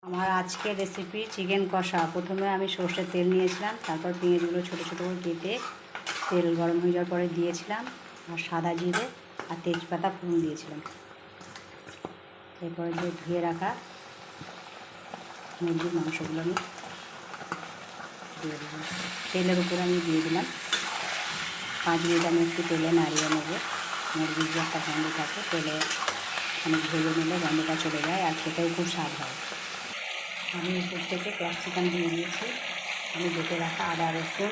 আমার আজকের recipe chicken কষা। প্রথমে আমি সর্ষের তেল নিয়েছিলাম, তারপর পেঁয়াজগুলো ছোটো ছোটো করে কেটে তেল গরম হয়ে যাওয়ার পরে দিয়েছিলাম, আর সাদা জিরে আর তেজপাতা ফোড়ন দিয়েছিলাম। এরপরে যে ধুয়ে রাখা মুরগির মাংসগুলো আমি দিয়ে দিলাম, তেলের উপরে আমি দিয়ে দিলাম। 5 মিনিট আমি একটু তেলে নাড়িয়ে নেব। মুরগির যে একটা গন্ধ থাকে, তেলে অনেক ভেজে নিলে গন্ধটা চলে যায়, আর খেতেও খুব স্বাদ হয়। আমি উপর থেকে ক্যাপসিকাম দিয়ে দিয়েছি। আমি বেটে রাখা আদা রসুন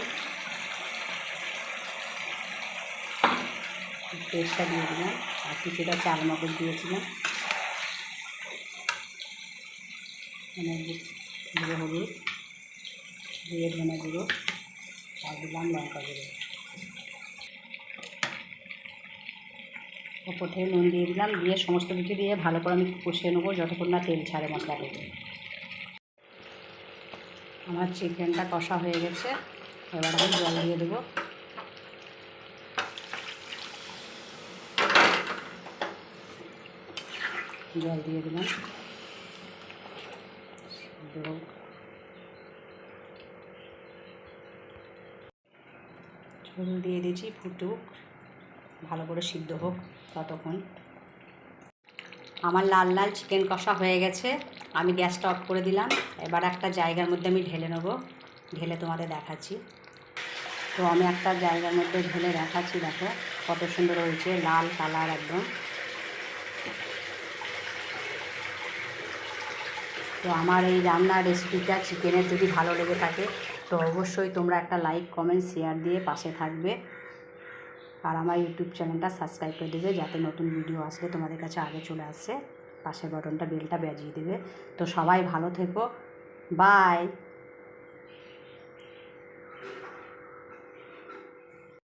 পেস্টটা দিয়ে দিলাম, আর কিছুটা চাল মগজ দিয়েছিলাম, গুঁড়ো হলুদ দিয়ে ধনে গুঁড়ো, আর দিলাম লঙ্কা গুঁড়ো। ওপর থেকে নুন দিয়ে দিলাম, দিয়ে সমস্ত কিছু দিয়ে ভালো করে আমি কষিয়ে নেবো যতক্ষণ না তেল ছাড়ে মশলা থেকে। আমার চিকেনটা কষা হয়ে গেছে, এবার আমি জল দিয়ে দেবো। জল দিয়ে দিলাম, ঝোল দিয়ে দিয়েছি, ফুটুক, ভালো করে সিদ্ধ হোক ততক্ষণ। আমার লাল লাল চিকেন কষা হয়ে গেছে, আমি গ্যাসটা অফ করে দিলাম। এবার একটা জায়গার মধ্যে আমি ঢেলে নেব, ঢেলে তোমাদের দেখাচ্ছি। তো আমি একটা জায়গার মধ্যে ঢেলে দেখাচ্ছি, দেখো কত সুন্দর হয়েছে, লাল কালার একদম। তো আমার এই রান্নার রেসিপিটা চিকেনের যদি ভালো লেগে থাকে তো অবশ্যই তোমরা একটা লাইক কমেন্ট শেয়ার দিয়ে পাশে থাকবে, আর আমার ইউটিউব চ্যানেলটা সাবস্ক্রাইব করে দেবে, যাতে নতুন ভিডিও আসলে তোমাদের কাছে আগে চলে আসে। পাশের বাটনটা বেলটা বাজিয়ে দেবে। তো সবাই ভালো থেকো, বাই।